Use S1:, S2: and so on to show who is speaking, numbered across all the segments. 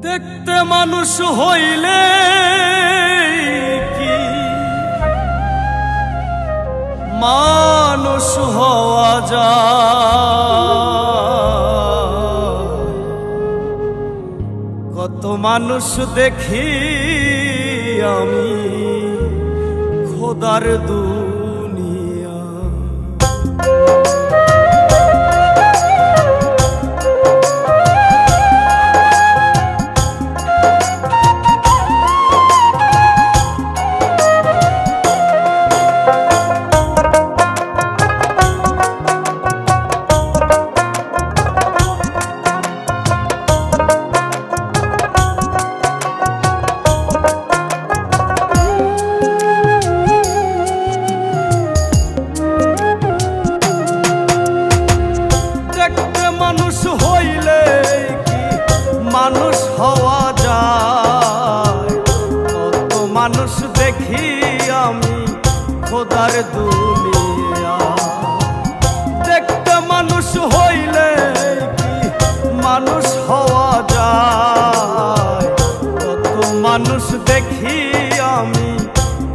S1: দেখতে মানুষ হইলে কি মানুষ হওয়া যায়? কত মানুষ দেখি আমি খোদার দুনিয়া। মানুষ হওয়া যায়? কত মানুষ দেখি আমি খোদার দুনিয়া। দেখতে মানুষ হইলে কি মানুষ হওয়া যায়? কত মানুষ দেখি আমি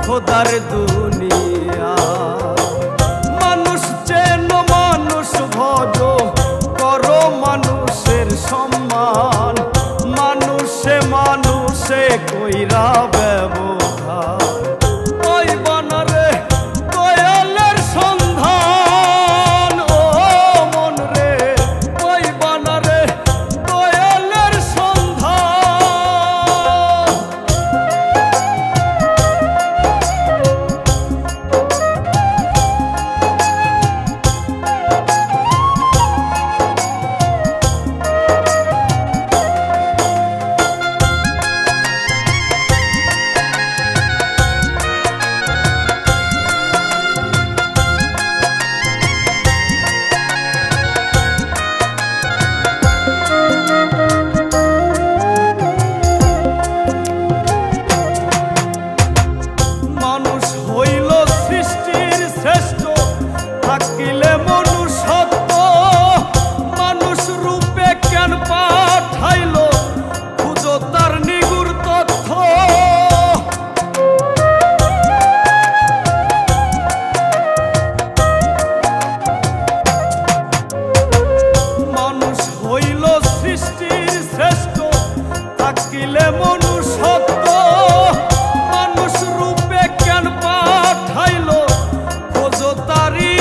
S1: খোদার দুনিয়া। মানুষ চেন মানুষ ভজ করো মানুষের সম্মান, মানুষে মানুষে কইরা ব্যবহার। ওই বানারে দয়ালের সন্ধান, ও মন রে ওই বানারে দয়ালের সন্ধান। থাকিলে মনুষ্যত্ব মানুষ রূপে কেন পাঠাইল খুঁজো তার নিগুর তথ্য। মানুষ হইল সৃষ্টির শ্রেষ্ঠ থাকিলে মনুষ্যত্ব মানুষ রূপে কেন পাঠাইল খোঁজো তারি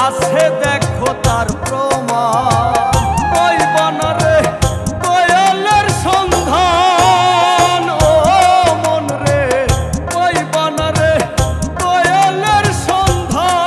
S1: আছে দেখো তার প্রমাণ। ওই বানারে দয়ালের সন্ধান, ও মন রে ওই বানারে দয়ালের সন্ধান।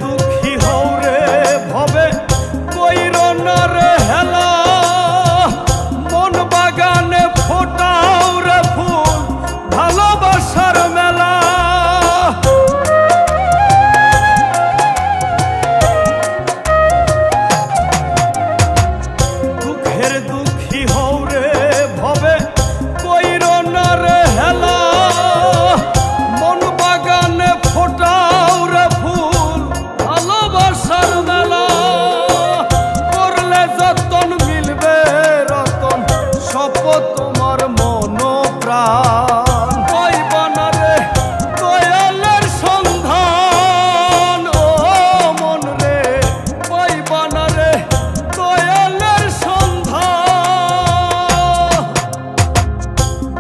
S1: দুঃখী হও রে ভবে কইরো না রে হেলা, মন বাগানে ফোটাও রে ফুল ভালোবাসার মেলা। দুঃখী হও রে ভবে কইরো না রে হেলা, মন বাগানে ফোটাও রে ফুল ভালোবাসার মেলা। করলে যতন মিলবে রতন শপথ তোমার মন প্রাণ। ওই বানারে দয়ালের সন্ধান, ও মন রে ওই বানারে দয়ালের সন্ধান।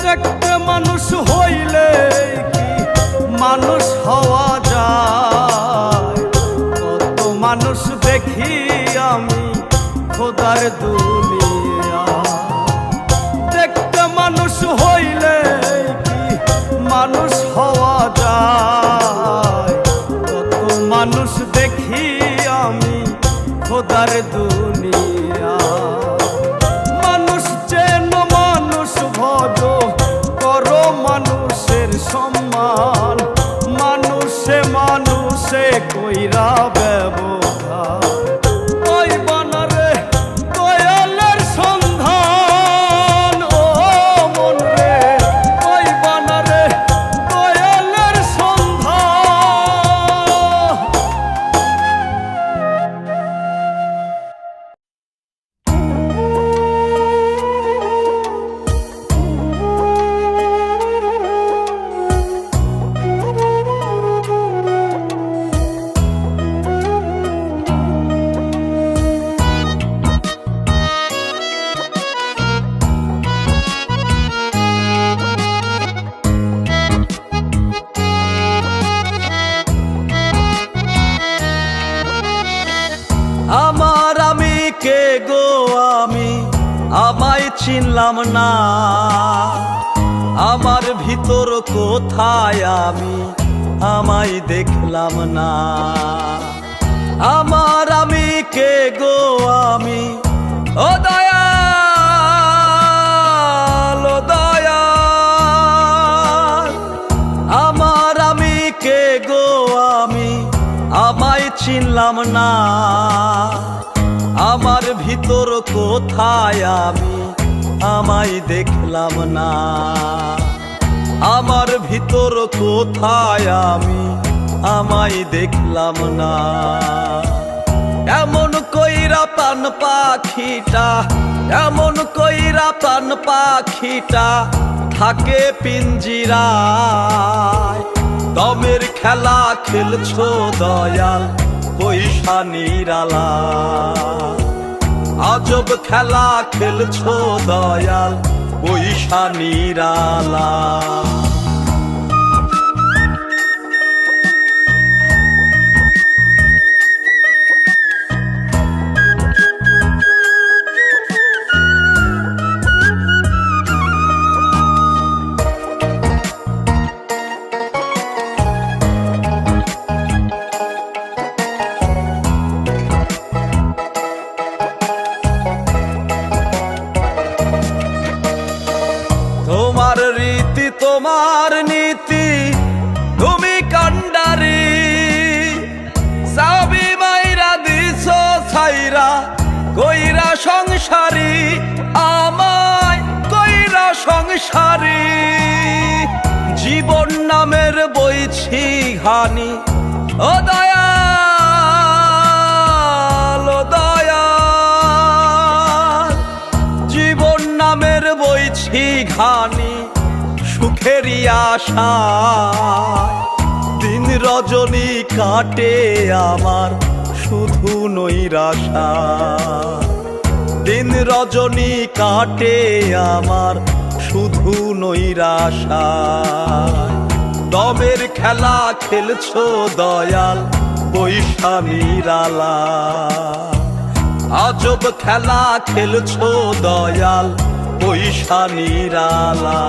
S1: দেখতে মানুষ হইলে কি মানুষ হওয়া যায়? কত মানুষ দেখি আমি খোদার দুনিয়া। দেখতে মানুষ হইলে কি মানুষ হওয়া যায়? চিনলাম না, আমার ভিতর কোথায় আমি আমায় দেখলাম না। আমি কে গো আমি, ও দয়াল ও দয়াল, আমি কে গো আমি আমায় চিনলাম না, আমার ভিতর কোথায় আমি আমায় দেখলাম না। আমার ভিতর কোথায় আমি আমায় দেখলাম না। এমন কইরা প্রাণ পাখিটা, এমন কইরা প্রাণ পাখিটা থাকে পিঞ্জিরায়। দমের খেলা খেলছো দয়াল পয়সা নিরালা, আজব খেলা খেলছো দয়াল পয়সা নিরালা। তোমার রীতি তোমার নীতি তুমি কান্ডারি, সাবি মাইরা দিছো ছাইরা কইরা সংসারী, আমায় কইরা সংসারী। জীবন নামের বইছি ঘানি, ও দয়াল ও দয়াল, জীবন নামের বইছি ঘানি সুখেরই আশা। দিন রজনী কাটে আমার শুধু নৈরাশা, দিন রজনী কাটে আমার শুধু নৈরাশা। দমের খেলা খেলছো দয়াল পয়সা নিরালা, আজব খেলা খেলছো দয়াল পয়সা নিরালা।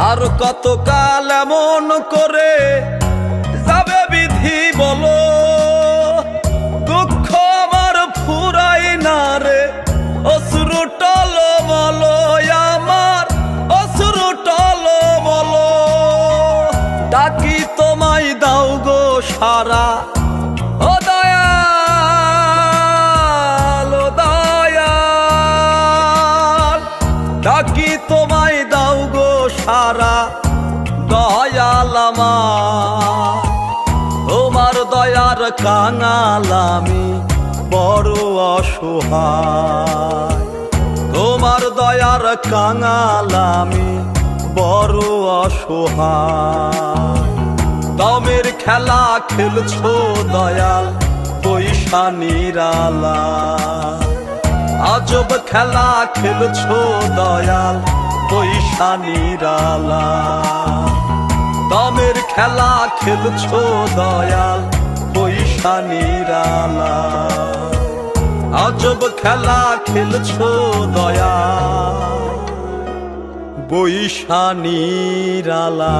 S1: আর কতকাল এমন করে যাবে বিধি বলো, দুঃখ আমার ফুরাই না রে অশ্রু টলমল, আমার অশ্রু টলমল। ডাকি তোমায় দাও গো সারা, ও দয়াল ও দয়াল, ডাকি তোমায় দাও গো সারা দয়াল আমার। তোমার দয়ার কাঙাল আমি বড় অসহায়, তোমার দয়ার কাঙাল আমি বড় অসহায়। দমের খেলা খেলছো দয়াল পয়সা নিরালা, আজব খেলা খেলছো দয়াল পয়সা নিরালা। দমের খেলা খেলছো দয়াল পয়সা নিরালা, আজব খেলা খেলছো দয়াল পয়সা নিরালা।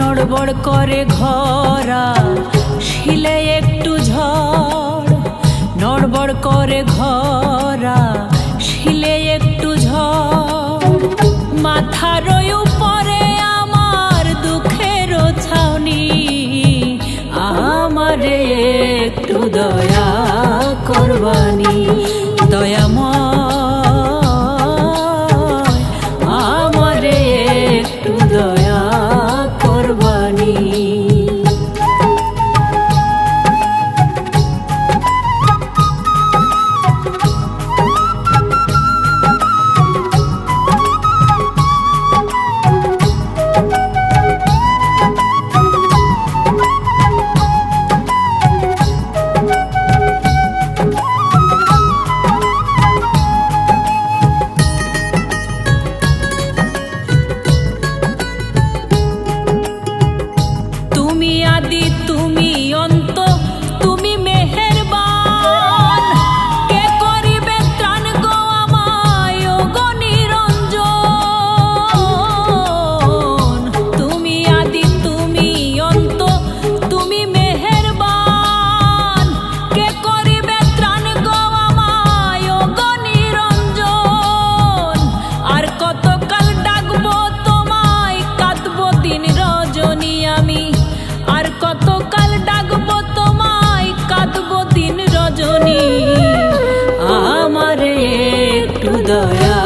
S2: নড়বড় করে ঘরা শিলে একটু ঝড়, নড়বড় করে ঘরা শিলে একটু ঝড়। মাথার উপরে আমার দুঃখের ছাউনি, আমারে একটু দয়া করবানি দয়াময়, আমারে একটু দয়া করবানি। তুমি আদি তুমি অন্ত তুমি মেহেরবান, কে করিবে ত্রাণ গো আমায় ও গো নিরঞ্জন। তুমি আদি তুমি অন্ত তুমি মেহেরবান, কে করিবে ত্রাণ গো আমায় ও গো নিরঞ্জন। আর কতকাল ডাকবো তোমায় কাঁদবো দিন রজনী আমি, আর কতকাল ডাকবো তোমায় কাঁদবো দিন রজনী। আমারে একটু দয়া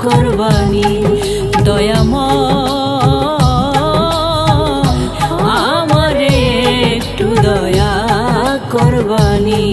S2: করবানি দয়াময়, আমারে একটু দয়া করবানি।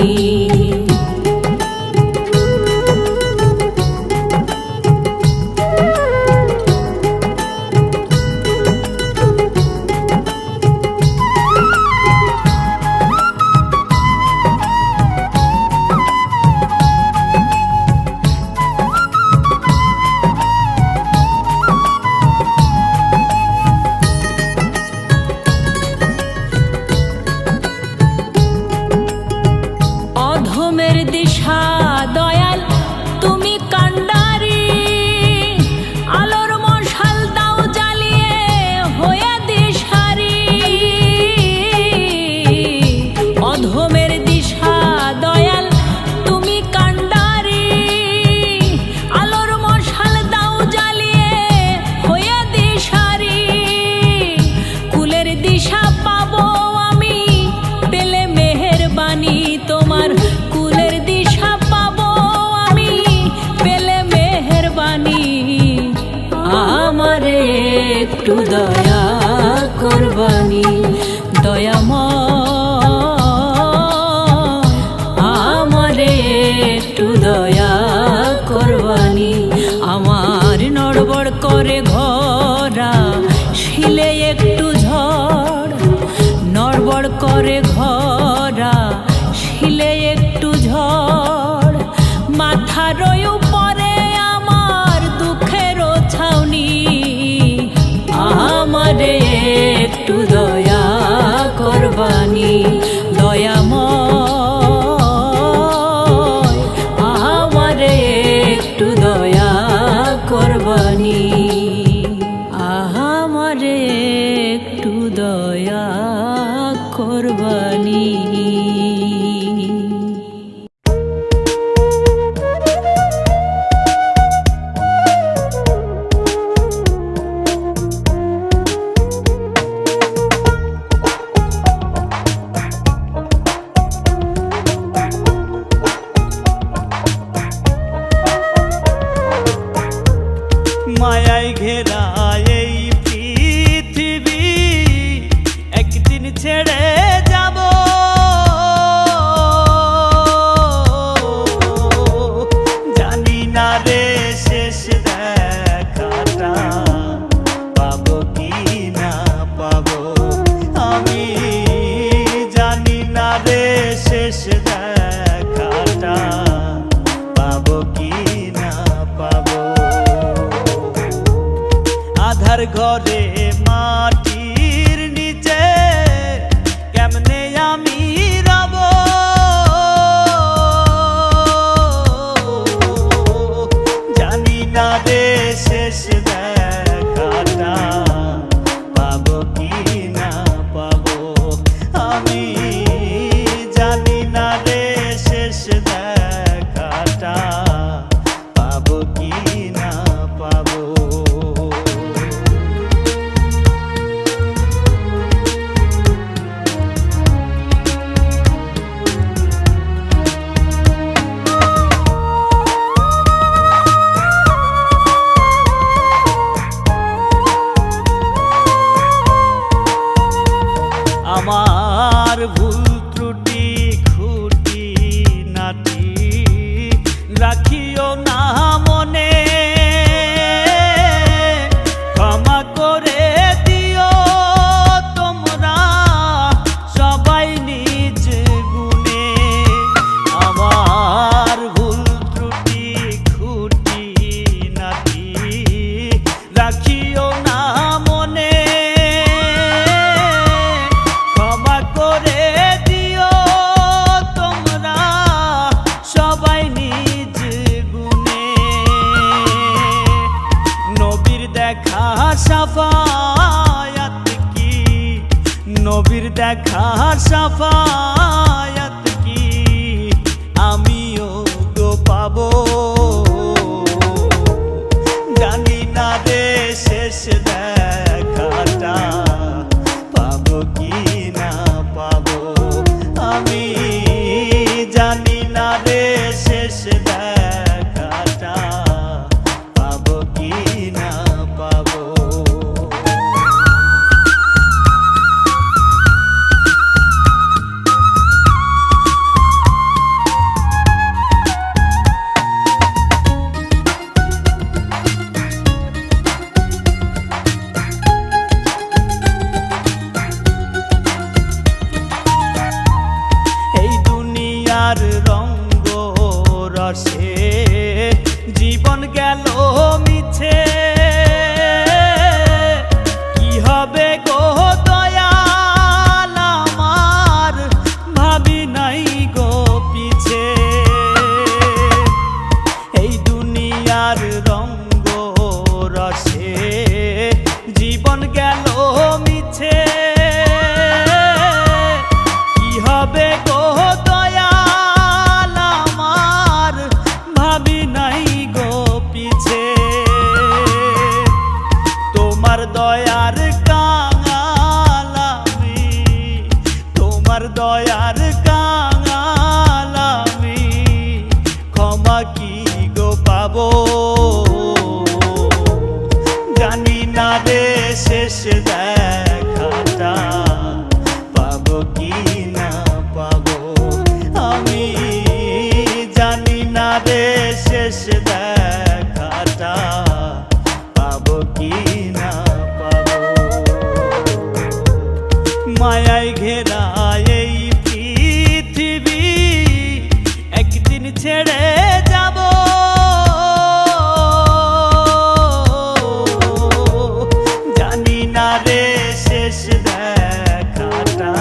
S2: অধমের দিশা দয়াল তুমি কান্ডারি, আলোর মশাল দাও জ্বালিয়ে হয়ে দিশারি। অধমের দিশা দয়াল তুমি কান্ডারি, আলোর মশাল দাও জ্বালিয়ে হয়ে দিশারি। কুলের দিশা পাবো আমি পেলে মেহেরবানি তোমার, কুলের দিশা পাবো আমি পেলে মেহেরবানি। আমারে একটু দয়া করবানি দয়াময়, আমারে একটু দয়া করবানি। আমার নড়বড় করে ঘরা শিলে একটু ঝড়, নড়বড় করে ঘরা শিলে একটু ঝড়। মাথার উপরে আমার দুঃখের ছাউনি, আমারে একটু দয়া করবানি দয়াময়, আমারে একটু দয়া করবানি, আমারে একটু দয়া করবানি।
S1: মায়ায় ঘেরা এই পৃথিবী একদিন ছেড়ে যাব, আমার ভুল ত্রুটি খুঁটি নাটি রাখিও না মনে, ক্ষমা করে দিও তোমরা সবাই নিজ গুণে। আমার ভুল ত্রুটি খুঁটি নাটি রাখিও না মনে, ক্ষমা করে দিও তোমরা সবাই নিজ গুণে। নবীর দেখা সাফায়াত কি, নবীর দেখা সাফায়াত কি আমিও তো পাবো, জানি না রে শেষ দেখাটা পাবো কি না পাবো, আমি জানি না রে শেষ দেখাটা পাবো কি না পাবো। এই দুনিয়ার রঙ্গ রসে জীবন গেল মিছে, কি হবে গো দয়াল আমার ভাবি নাই গো পিছে। এই দুনিয়ার রঙ্গ রসে জীবন গেল মিছে, কি হবে গো দয়াল আমার ভাবি নাই গো পিছে। তোমার দয়ার কাঙাল আমি, তোমার দয়ার কাঙাল আমি, ক্ষমা কি গো পাবো, জানি না রে শেষ দেখাটা পাবো কি না পাবো, আমি জানি না রে শেষ দেখাটা পাবো কি না পাবো। মায়ায় ঘেরা এই পৃথিবী একদিন ছেড়ে যাব, জানি না রে শেষ দেখাটা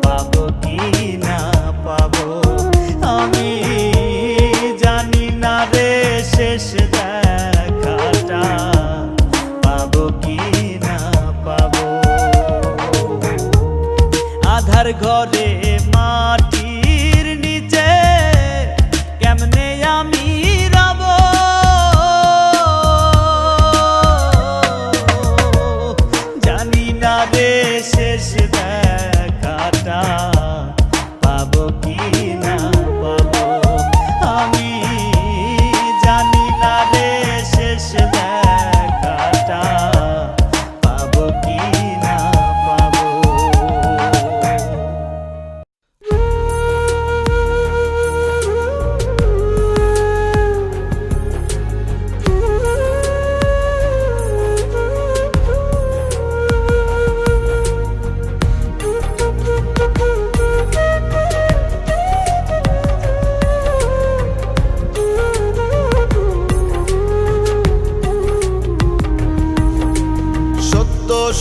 S1: পাবো কি না পাবো, আমি জানি না রে শেষ দেখাটা পাবো কি না পাবো। আধার ঘরে মাটির নিচে কেমনে আমি রব, জানি না রে শেষ দেখাটা পাবো কি না পাবো, আমি জানি না রে শেষ দেখাটা পাবো কি না পাবো।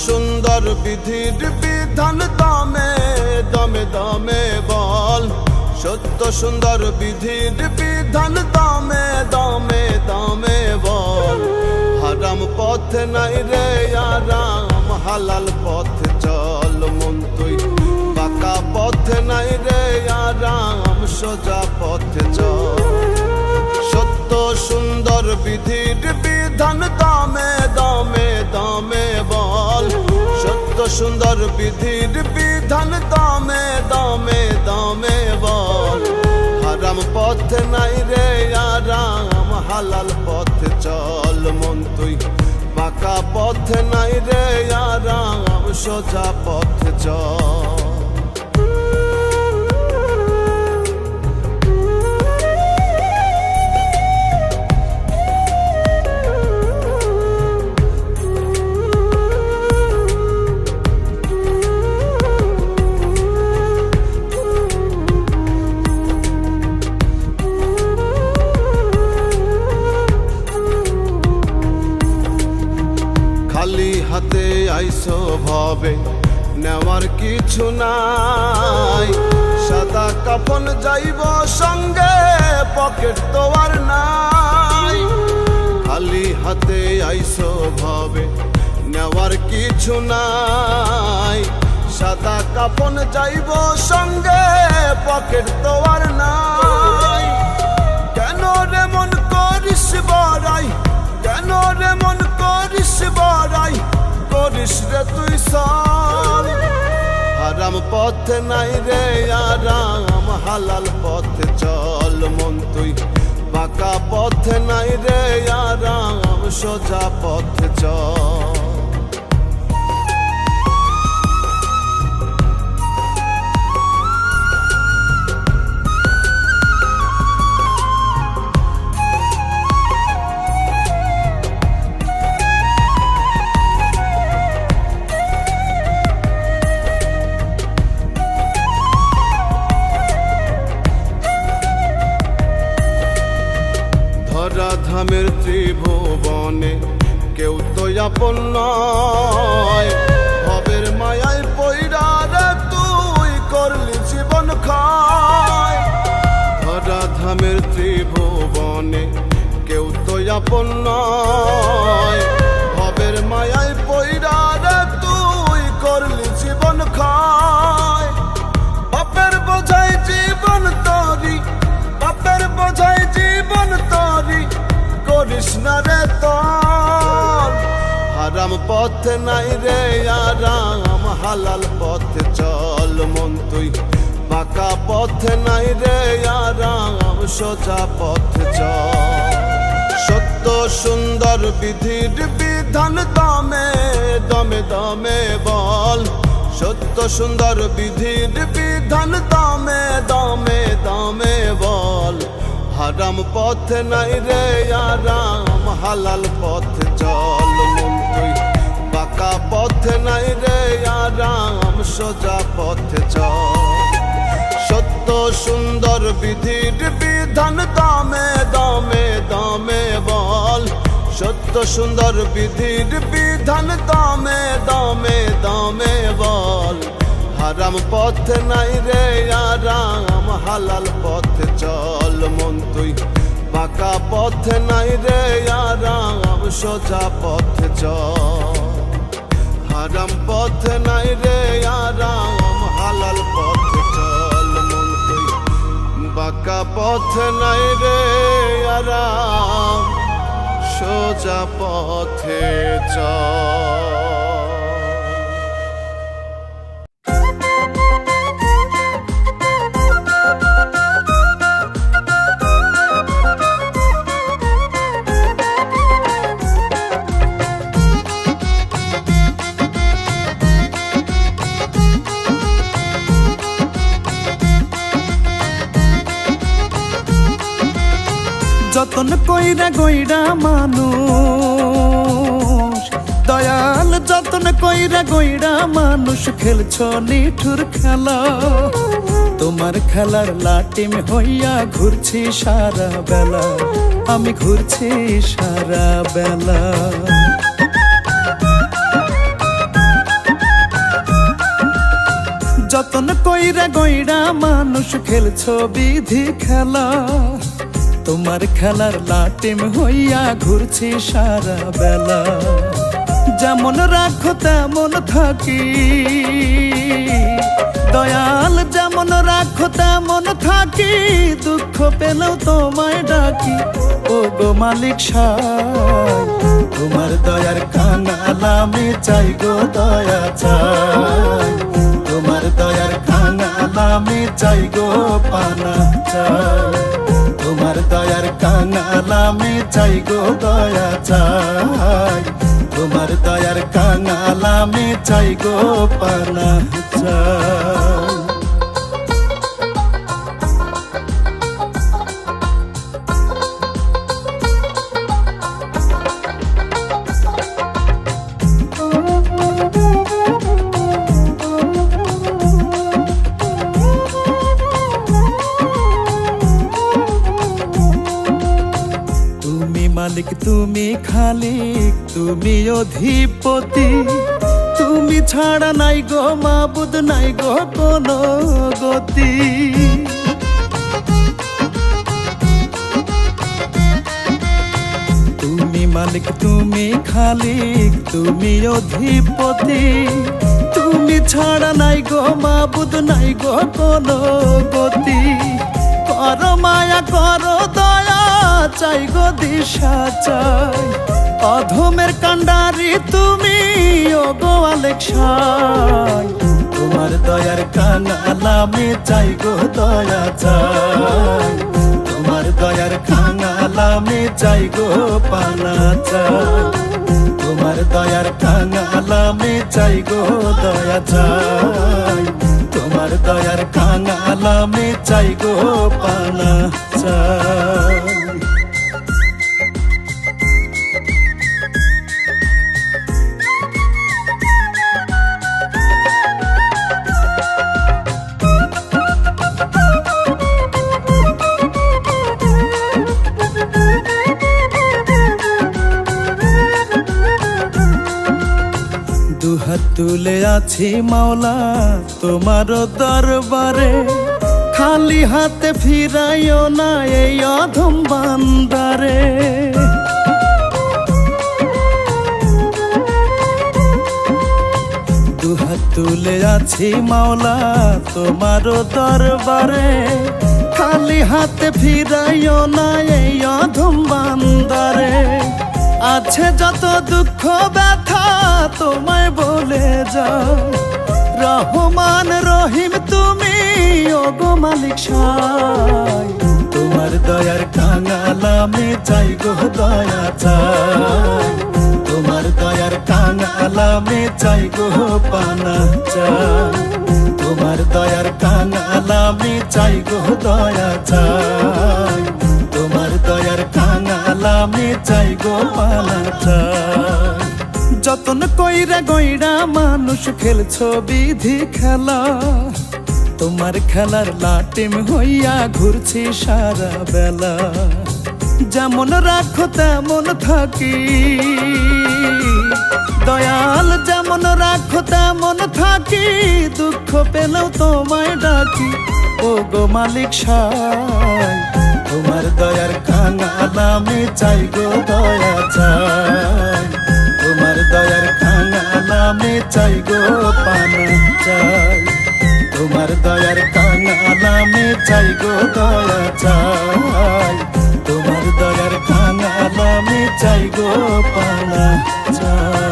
S3: সুন্দর বিধির বিধান দামে দামে দামে বল, সত্য সুন্দর বিধির বিধান দামে দামে দামে বল। হারাম পথ নাই রে আরাম, হালাল পথ চল মন তুই, বাঁকা পথ নাই রে আরাম, সোজা পথ চল। সত্য সুন্দর বিধির বিধান দামে দামে দামে বল, সত্য সুন্দর বিধির বিধান দামে দামে দামে বল। হারাম পথ নাই রে আরাম, হালাল পথ চল মন তুই, বাঁকা পথ নাই রে আরাম, সোজা পথ চল। খালি হাতে আইসো ভবে নেওয়ার কিছু নাই, সাদা কাফন যাইব সঙ্গে পকেট তো আর নাই। খালি হাতে আইসো ভবে নেওয়ার কিছু নাই, সাদা কাফন যাইব সঙ্গে পকেট তো আর নাই। কেন রে মন করিস বড়াই, কেন রে মন করিস বড়াই, করিস রে তুই সল। হারাম পথ নাই রে আরাম, হালাল পথ চল মন তুই। বাঁকা পথ নাই রে আরাম, সোজা পথ চল। ধরাধামের ত্রিভুবনে কেউ তো আপন নয়, ভবের মায়ায় পইড়া রে তুই করলি জীবন ক্ষয়। ধরাধামের ত্রিভুবনে কেউ তো আপন নয়, ভবের মায়ায় পইড়া রে তুই করলি জীবন ক্ষয়। বাপের বোঝাই জীবন তরি, বাপের বোঝাই জীবন তরি, করিস না রে তোর। হারাম পথ নাই রে আরাম, হালাল পথ চল মন তুই। বাঁকা পথ নাই রে আরাম, সোজা পথ চল। সত্য সুন্দর বিধির বিধান দমে দমে দমে বল, সত্য সুন্দর বিধির বিধান দমে দমে দমে বল। হারাম পথ নাই রে আরাম, হালাল পথ চল মন তুই। বাঁকা পথ নাই রে আরাম, সোজা পথ চল। সত্য সুন্দর বিধির বিধান দমে দমে দমে বল, সত্য সুন্দর বিধির বিধান দমে দমে দমে বল। হারাম পথ নাই রে আরাম, হালাল পথ চল মন তুই। বাঁকা পথ নাই রে আরাম, সোজা পথ চল। হারাম পথ নাই রে আরাম, হালাল পথ চল মন তুই। বাঁকা পথ নাই রে আরাম, সোজা পথে চল।
S4: যতন কইরা গইরা মানুষ, দয়াল যতন কইরা গইরা মানুষ, খেলছো নিঠুর খেলা। তোমার খেলার লাটিম হইয়া ঘুরছি সারা বেলা, আমি ঘুরছি সারা বেলা। যতন কইরা গইরা মানুষ, খেলছো বিধি খেলা। তোমার খেলার লাটিম হইয়া ঘুরছি সারা বেলা। যেমন রাখো তেমন থাকি, দয়াল যেমন রাখো তেমন থাকি। দুঃখ পেলেও তোমায় ডাকি, ও গো মালিক সাই। তোমার দয়ার কাঙাল আমি চাই গো দয়া চাই। তোমার দয়ার কাঙাল আমি চাই গো পানা চাই। তোমার দয়ার কাঙাল আমি চাই গো দয়া চাই। তোমার দয়ার কাঙাল আমি চাই গো পানা চাই। মালিক তুমি খালিক তুমি অধিপতি, তুমি ছাড়া নাই গো মাবুদ নাই গো কোনো গতি। তুমি মালিক তুমি খালিক তুমি অধিপতি, তুমি ছাড়া নাই গো মাবুদ নাই গো কোনো গতি। করো মায়া করো দয়া চাই গো দিশা চাই, অধমের কান্ডারি তুমি ও গো আলেকশাই। তোমার দয়ার কাঙাল আমি চাই গো দয়া চাই, তোমার দয়ার কাঙাল আমি চাই গো পানা চাই। তোমার দয়ার কাঙাল আমি চাই গো দয়া চাই, তোমার দয়ার কাঙাল আমি চাই গো পানা চাই। দুহাত তুলে আছি মাওলা তোমার দরবারে, খালি হাতে ফিরাইও না এই অধম বান্দারে। দুহাত তুলে আছি মাওলা তোমার দরবারে, খালি হাতে ফিরাইও না এই অধম বান্দারে। আছে যত দুঃখ ব্যথা তোমায় বলে যাও, রহমান রহিম তুমি ও গো মালিক সাই। তোমার দয়ার কাঙাল আমি চাই গো দয়া চাই, তোমার দয়ার কাঙাল আমি চাই গো পানা চাই। তোমার দয়ার কাঙাল আমি চাই গো দয়া চাই, তোমার দয়ার কাঙাল আমি চাই গো পানা চাই। যতন কইরা গইরা মানুষ খেলছো বিধি খেলা, তোমার খেলার লাটিম হইয়া ঘুরছি সারা বেলা। যেমন রাখো তেমন থাকি দয়াল, যেমন রাখো তেমন থাকি, দুঃখ পেলেও তোমায় ডাকি ও গো মালিক সাই। তোমার দয়ার কাঙাল আমি চাই গো দয়া চাই, তোমার দয়ার কাঙাল আমি চাই গো পানা চাই। তোমার দয়ার কাঙাল আমি চাই গো দয়া চাই, তোমার দয়ার কাঙাল আমি চাই গো পানা চাই।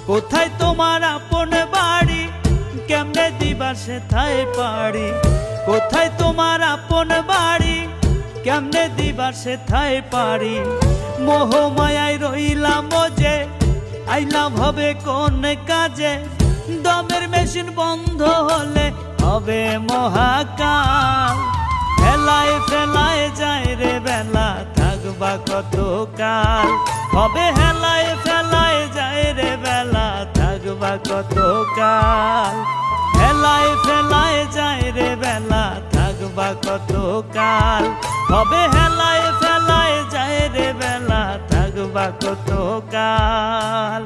S1: কোথায় তোমার আপন বাড়ি কেমনে দিবা সেথায় পারি, কোথায় তোমার আপন বাড়ি কেমনে দিবা সেথায় পারি। মোহ মায়ায় রইলাম যে আইলাম হবে কোন কাজে, দমের মেশিন বন্ধ হলে হবে মহাকাল। ফেলায় ফেলায় যায় রে বেলা থাকবা কত কাল, হবে হেলায় ফেলায় যায় রে বেলা থাকবা কত কাল। হেলায় ফেলায় যায় রে বেলা থাকবা কত কাল, হবে হেলায় ফেলায় যায় রে বেলা থাকবা কত কাল।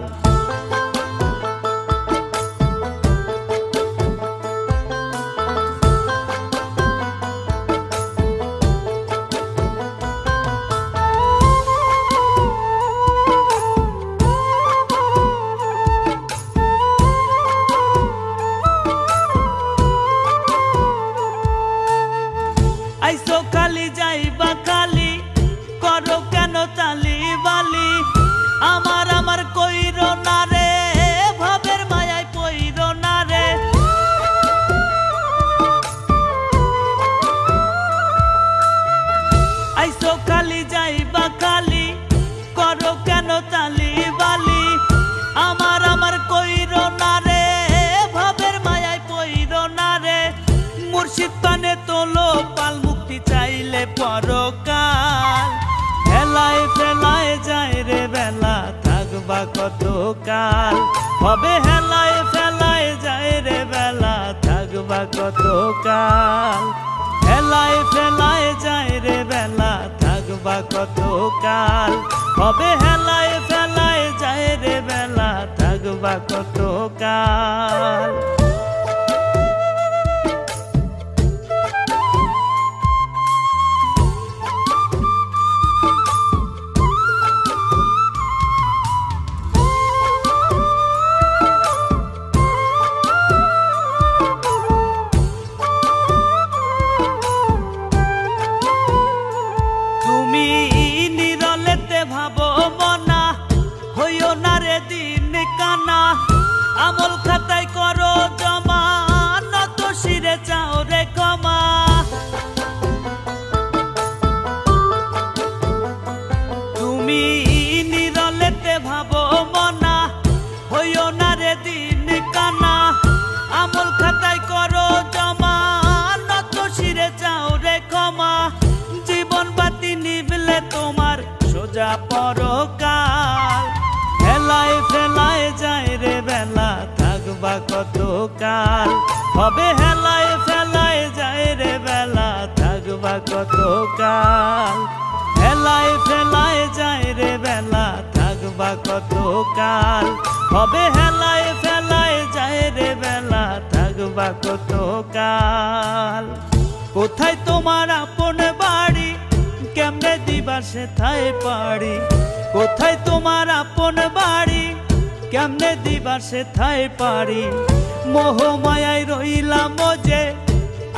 S1: কত কাল, হবে হেলায় ফেলায় যায় রে বেলা, থাকবা কত কাল। হেলায় ফেলায় যায় রে বেলা, থাকবা কত কাল, হবে হেলায় ফেলায় যায় রে বেলা, থাকবা কত কাল। তুমি নিরলেতে ভাবো মনা, হইও না রে দিন কানা, আমল খাতায় করো জমা, নত শিরে চাও রে ক্ষমা। তুমি নিরলেতে ভাবো মনা, হইও না রে দিন কানা, আমল খাতায় করো জমা, নত শিরে চাও রে ক্ষমা। জীবন বাতি নিভলে তোমার সোজা পরকাল, হেলায় ফেলায় যায় রে বেলা, থাকবা কত কাল, হবে হেলায় ফেলায় যায় রে বেলা, থাকবা কত কাল। হেলায় ফেলায় যায় রে বেলা, থাকবা কত কাল, হবে হেলায় ফেলায় যায় রে বেলা, থাকবা কত কাল। কোথায় তোমার আপন বাড়ি, কেমনে দিবা সেথায় পারি, কোথায় তোমার আপন বাড়ি, কেমনে দিবা সেথায় পারি। মোহ মায়ায় রইলাম যে,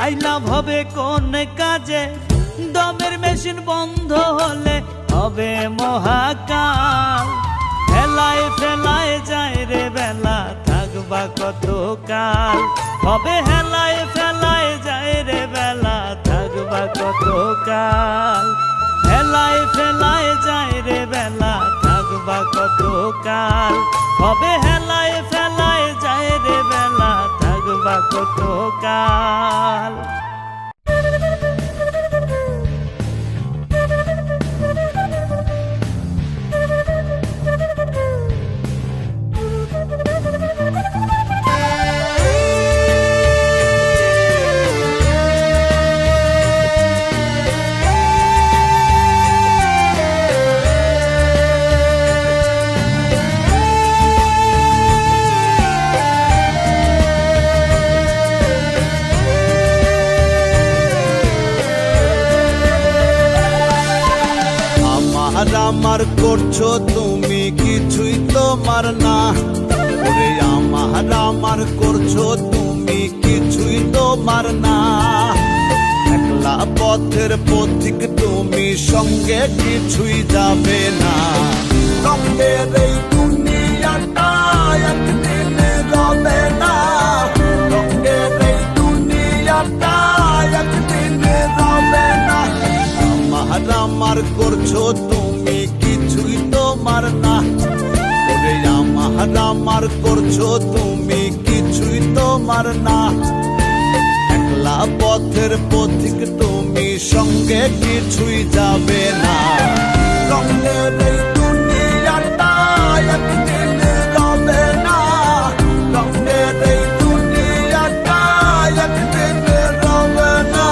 S1: আইলাম হবে কোন কাজে, দমের মেশিন বন্ধ হলে হবে মহাকাল। হেলায় ফেলায় যায় রে বেলা, থাকবা কত কাল, হবে হেলায় ফেলায় যায় রে বেলা, থাকবা কত কাল। হেলায় ফেলায় যায় রে বেলা, থাকবা কত কাল, হবে হেলায় ফেলায় যায় রে বেলা, থাকবা কত কাল।
S3: আমার করছো তুমি কিছুই তোমার না, ওরে আমার করছো তুমি কিছুই তোমার না। একলা পথের পথিক তুমি, সঙ্গে কিছুই যাবে না। রঙের এই দুনিয়াটা একদিন রবে না, রঙের এই দুনিয়াটা একদিন রবে না। আমার করছো তুমি কিছুই তোমার না, ওরে আমার করছো তুমি কিছুই তোমার না। একলা পথের পথিক তুমি, সঙ্গে কিছুই যাবে না। রঙের এই দুনিয়াটা একদিন রবে না, রঙের এই দুনিয়াটা একদিন রবে না।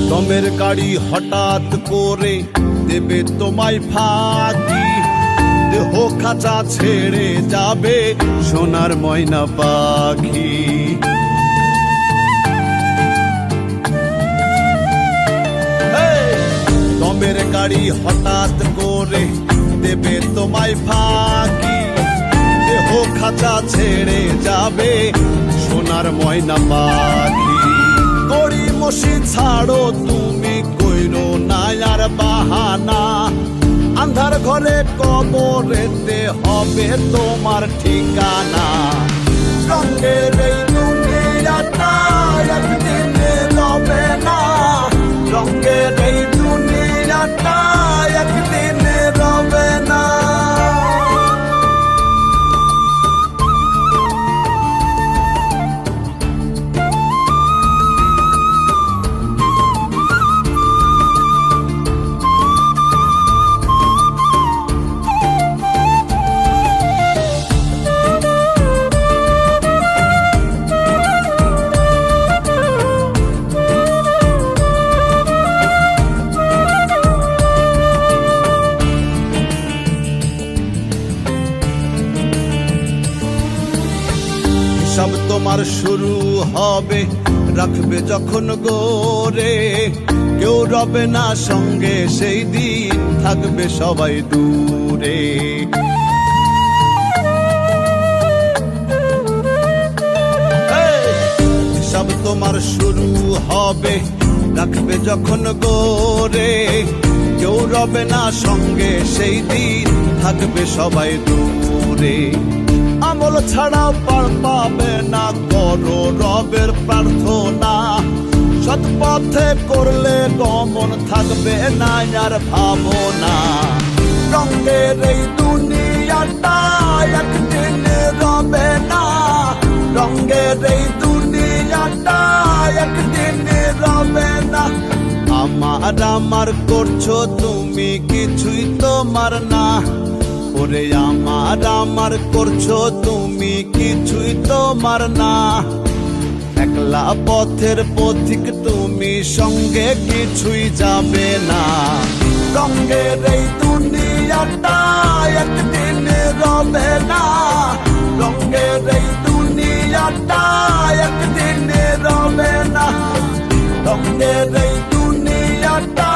S3: দমের গাড়ি হঠাৎ করে দেবে তোমায় ফাঁকি, দেহ খাঁচা ছেড়ে যাবে সোনার ময়না পাখি। দমের গাড়ি হঠাৎ করে দেবে তোমায় ফাঁকি, দেহ খাঁচা ছেড়ে যাবে সোনার ময়না পাখি। গড়ি মশি ছাড়ো তুমি, কইরো না আর বাহানা, আন্ধার ঘরে কবরেতে হবে তোমার ঠিকানা। রঙের এই দুনিয়াটা একদিন রবে না, রঙের এই দুনিয়াটা একদিন রবে না। সব তোমার শুরু হবে, রাখবে যখন গোরে, কেউ রবে না সঙ্গে সেই দিন, থাকবে সবাই দূরে। সব তোমার শুরু হবে, রাখবে যখন গোরে, কেউ রবে না সঙ্গে সেই দিন, থাকবে সবাই দূরে। আমল ছাড়াও পার পাবে না, করো রবের প্রার্থনা। সৎ পথে করলে গমন, থাকবে না আর ভাবনা। রঙের এই দুনিয়াটা একদিন রবে না, রঙের এই দুনিয়াটা একদিন রবে না। আমার আমার করছো তুমি, কিছুই তোমার না। ওরে আমার আমার করছো তুমি, কিছুই তোমার না। একলা পথের পথিক তুমি, সঙ্গে কিছুই যাবে না। রঙের এই দুনিয়াটা একদিন রবে না, রঙের এই দুনিয়াটা একদিন রবে না। রঙের এই দুনিয়াটা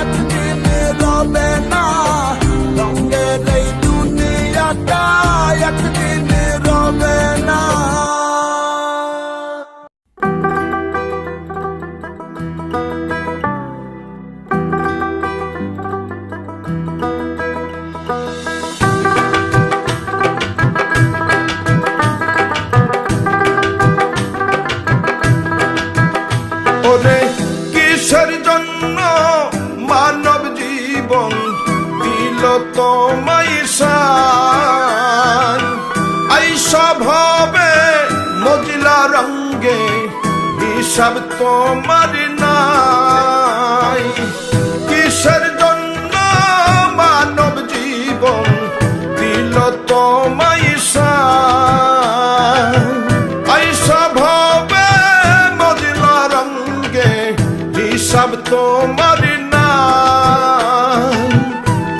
S3: একদিন রবে না, রঙের এই দুনিয়াটা একদিন রবে না।
S5: ওরে কিসের জন্য মানব জীবন দিল তোমায় সান, আইসা ভাবে মজলা রঙ্গে, হিসাব তোমার নাই। কিসের জন্য মানব জীবন দিল তোমায় সান, আইসা ভাবে মজলা রঙ্গে, হিসাব তোমার নাই।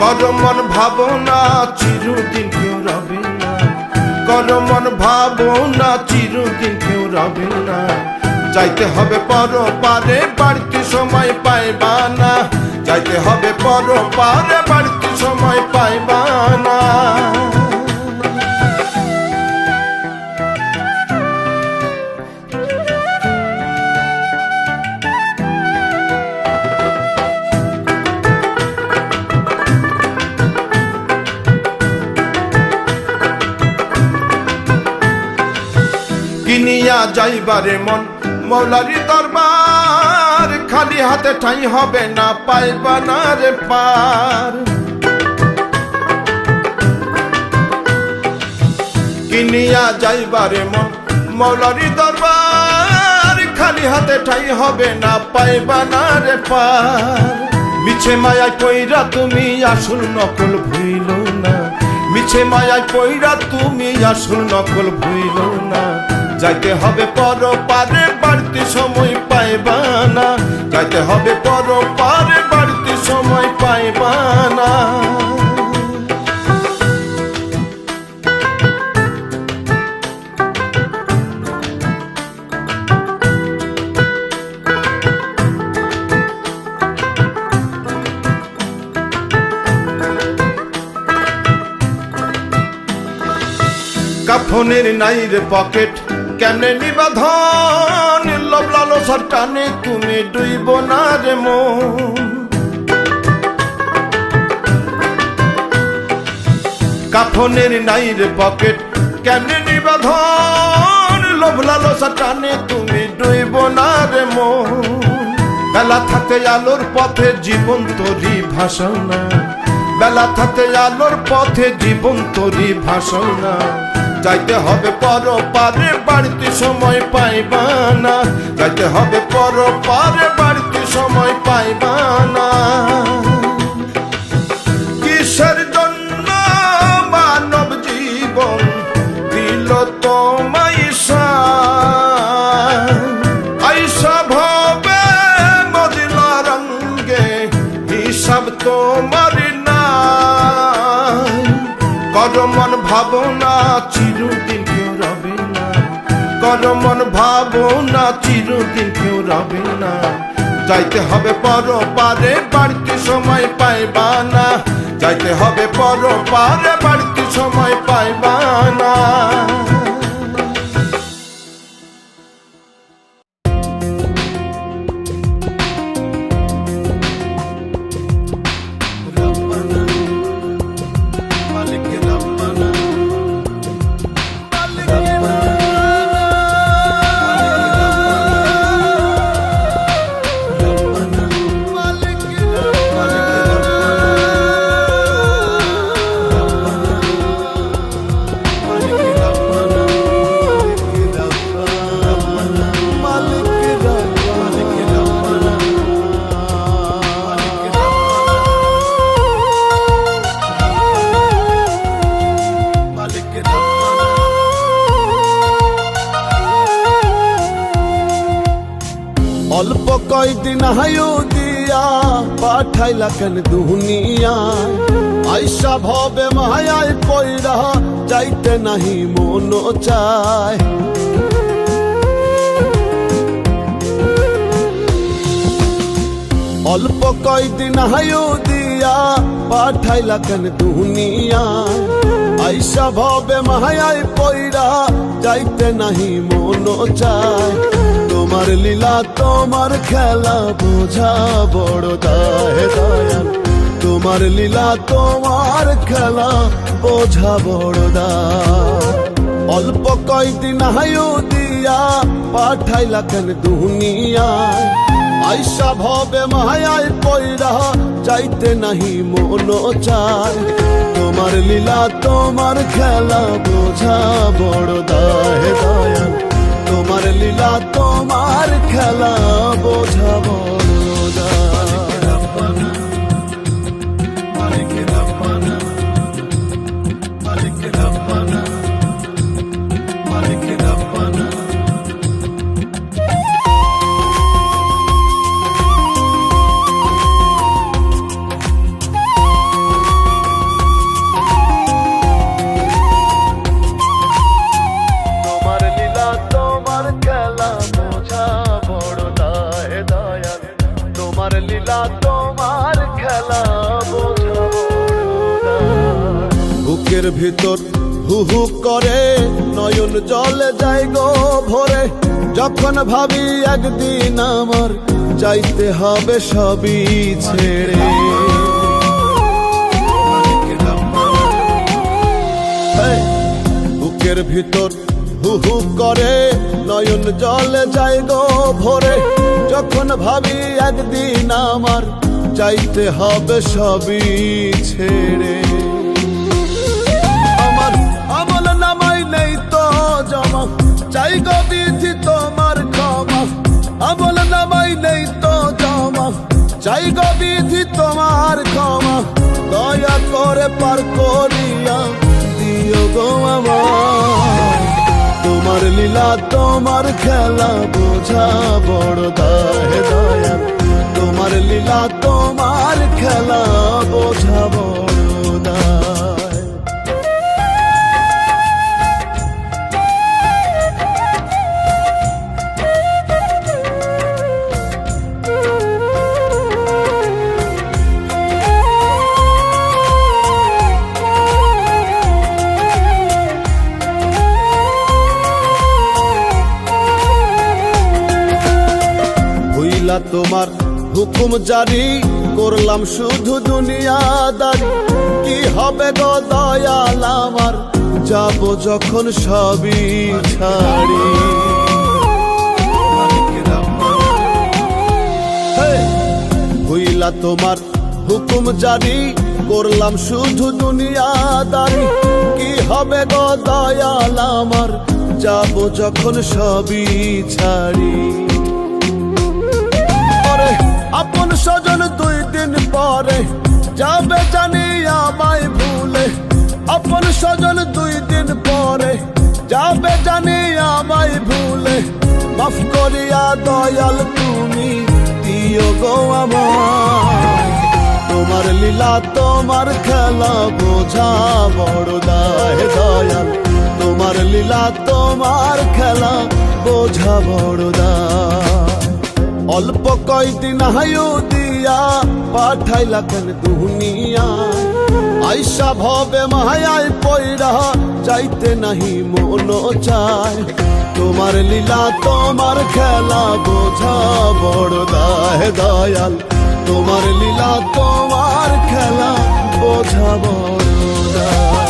S5: করমন ভাবনা চিরদিন কেউ রবে না, করমন ভাবনা চিরদিন কেউ রবে না। যাইতে হবে পর পারে, বাড়তি সময় পাইবা না। যাইতে হবে পর পারে, বাড়তি সময় পাইবা না। কিনিয়া যাইবারে মন মৌলারি দরবার, খালি হাতে ঠাঁই হবে না, পাইবা না রে পার। কিনিয়া যাইবারে মন মৌলারি দরবার, খালি হাতে ঠাঁই হবে না, পাইবা না রে পার। মিছে মায়ায় পইরা তুমি আসল নকল ভুইল না, মিছে মায়ায় পইরা তুমি আসল নকল ভুইল না। যাইতে হবে পর পারে, বাড়তি সময় পাইবা না। যাইতে হবে পর পারে, বাড়তি সময় পাইবা না। কাফনের নাইরে পকেট, কেমনে নিবাধন, লোভ লালসার টানে তুমি ডুইব না রে মন। কাফনের নাই রে পকেট কেমনে নিবাধন লোভ লালসা টানে তুমি ডুইব না রে মন বেলা থাকতে আলোর পথে জীবন তোরই ভাষণা বেলা থাকতে আলোর পথে জীবন তোরই ভাষণা যাইতে হবে পর পারে বাড়িতে সময় পাইবা না যাইতে হবে পর পারে বাড়িতে সময় পাইবা না কিসের জন্য মানব জীবন দিল তোমায় আইসা ভাবে মদিনা রঙ্গে হিসাব তোমার না করমন ভাবনা চিরদিন কেউ রবে না করমন ভাবনা চিরদিন কেউ রবে না যাইতে হবে পর পারে বাড়িতে সময় পাইবা না যাইতে হবে পর পারে বাড়িতে সময় পাইবা না
S3: অল্প কয়দিন হায়ু দিয়া পাঠাইলা কেন দুনিয়া আইসা ভবে মায়ায় পইরা যাইতে নাহি মন চায় অল্প কয়দিন হায়ু দিয়া পাঠাইলা কেন দুনিয়া আইসা ভবে মায়ায় পইরা যাইতে নাহি মন চায় তোমার লীলা তোমার খেলা বোঝা বড় দায় দয়াল তোমার লীলা তোমার খেলা বোঝা বড় দায় অল্প কয়দিন হায়ু দিয়া পাঠাইলা কেন দুনিয়ায় আইসা ভবে মায়ায় পইরা যাইতে নাহি মন চায় তোমার লীলা তোমার খেলা বোঝা বড় দায় দয়াল তোমার লীলা তোমার খেলা বোঝা বড় দায় বুকের ভিতর হু হু করে নয়ন জলে যায় গো ভরে যখন ভাবি একদিন আমার যাইতে হবে সবই ছেড়ে বুকের ভিতর হু হু করে নয়ন জলে যায় গো ভরে যখন ভাবি একদিন আমার যাইতে হবে সবই ছেড়ে আমার আমল নামাই নেই তো জমা চাই গো বিধি তোমার ক্ষমা আমল নামাই নেই তো জমা চাই গো বিধি তোমার ক্ষমা দয়া করে পার করিয়া দিও গো আমার তোমার লীলা তোমার খেলা বোঝা বড় দায় দয়াল তোমার লীলা তোমার খেলা বোঝা বড় দায় তোমার হুকুম জারি করলাম শুধু দুনিয়াদারি কি হবে গো দয়াল আমার যাব যখন সবই ছাড়ি। হইলা তোমার হুকুম জারি করলাম শুধু দুনিয়াদারি, কি হবে গো দয়াল আমার যাব যখন সবই ছাড়ি। আপন স্বজন 2 দিন পরে যাবে জানি আমায় ভুলে, আপন স্বজন 2 দিন পরে যাবে জানি আমায় ভুলে, মাফ করিয়া দয়াল তুমি দিও গো আমায়। তোমার লীলা তোমার খেলা বোঝা বড় দায় দয়াল, তোমার লীলা তোমার খেলা বোঝা বড় দায়। অল্প কয়দিন হায়ু দিয়া পাঠাইলা কেন দুনিয়া, আইসা ভবে মায়ায় পয়রা চাইতে নাহি মন চায়। তোমার লীলা তোমার খেলা বোঝা বড় দায় দয়াল, তোমার লীলা তোমার খেলা বোঝা বড় দায়।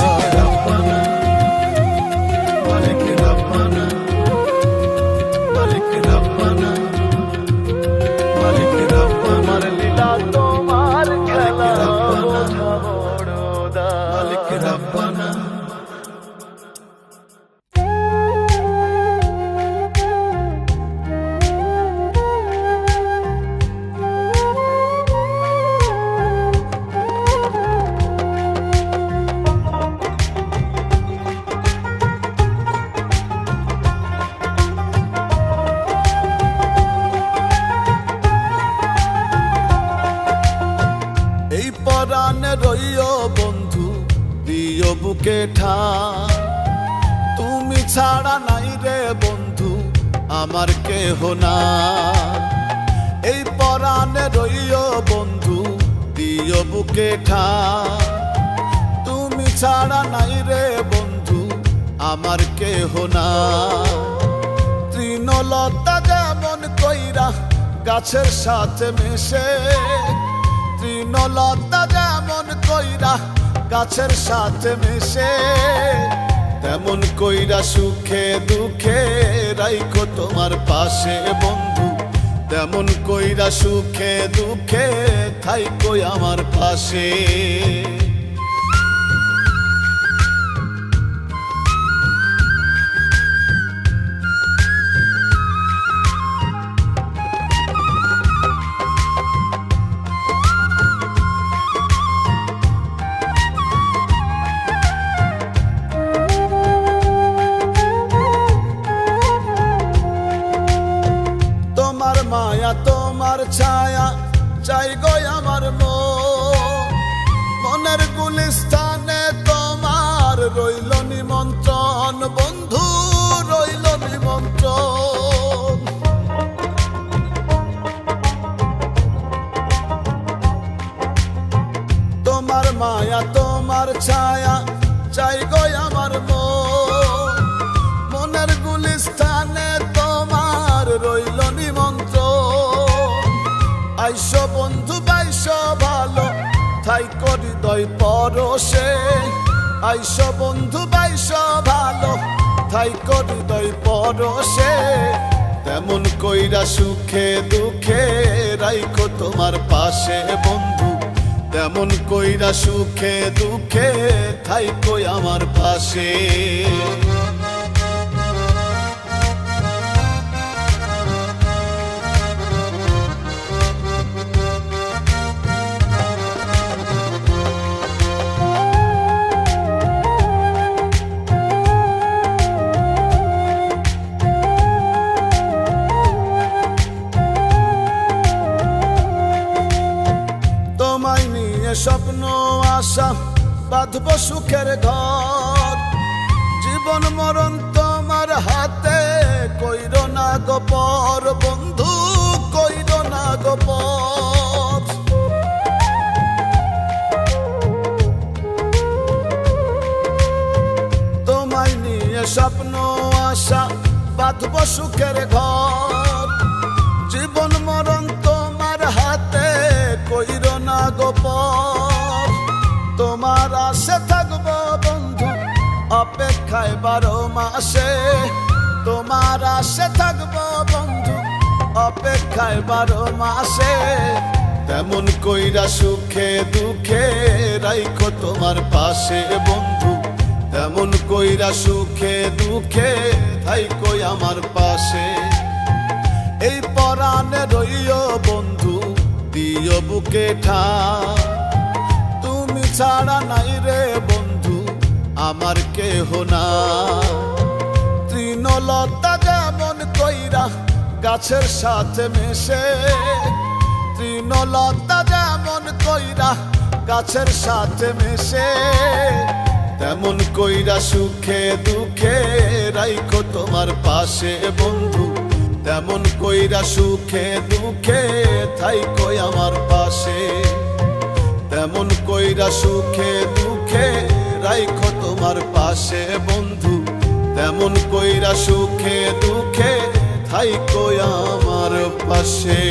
S3: পরাণে রইও বন্ধু দিও বুকে ঠাই, তুমি ছাড়া নাই রে বন্ধু আমার কেহ না। এই পরাণে রইও বন্ধু দিও বুকে ঠাই, তুমি ছাড়া নাই রে বন্ধু আমার কেহ না। তৃণলতা যেমন কইরা গাছের সাথে মেশে, তৃণলতা যেমন কইরা গাছের সাথে মেশে, তেমন কইরা সুখে দুঃখে রাইখো তোমার পাশে বন্ধু, তেমন কইরা সুখে দুঃখে থাইকো আমার পাশে। মায়া তোমার ছায়া চাই গো আমার মনের গুলিস্তানে তোমার রইল নিমন্ত্রণ বন্ধু, রইল নিমন্ত্রণ। তোমার মায়া তোমার ছায়া চাই গো আমার মনের গুলিস্তানে তোমার রইল নিমন্ত্রণ। আইসো বন্ধু বাইসো ভালো থাইকো হৃদয় পরশে, আইসো বন্ধু বাইসো ভালো থাইকো হৃদয় পরশে, তেমন কইরা সুখে দুঃখে রাইখো তোমার পাশে বন্ধু, তেমন কইরা সুখে দুঃখে থাইকো আমার পাশে। তোমায় নিয়ে স্বপ্ন আশা বাঁধব সুখের ঘর, জীবন মরণ তোমার হাতে কইরো না গো পর বন্ধু, কইরো না গো পর। তোমায় নিয়ে স্বপ্ন আশা বাঁধব সুখের ঘর, জীবন মরণ তোমার হাতে কইরো না গো পর। তোমার অপেক্ষায় 12 মাসে তোমার আশে থাকবো বন্ধু, অপেক্ষায় 12 মাসে। তেমন কইরা সুখে দুঃখে রাইখো তোমার পাশে বন্ধু, তেমন কইরা সুখে দুঃখে থাইকো আমার পাশে। এই পরাণে রইও বন্ধু, দিও বুকে ঠাঁই, তুমি ছাড়া নাই রে বন্ধু আমার কেহ না। তৃণলতা যেমন কইরা গাছের সাথে মেশে, তৃণলতা যেমন কইরা গাছের সাথে মেশে, তেমন কইরা সুখে দুঃখে রাইখো তোমার পাশে বন্ধু, তেমন কইরা সুখে দুঃখে থাইকো আমার পাশে। তেমন কইরা সুখে দুঃখে রাইখো তোমার পাশে বন্ধু, তেমন কইরা সুখে দুঃখে থাইকো আমার পাশে।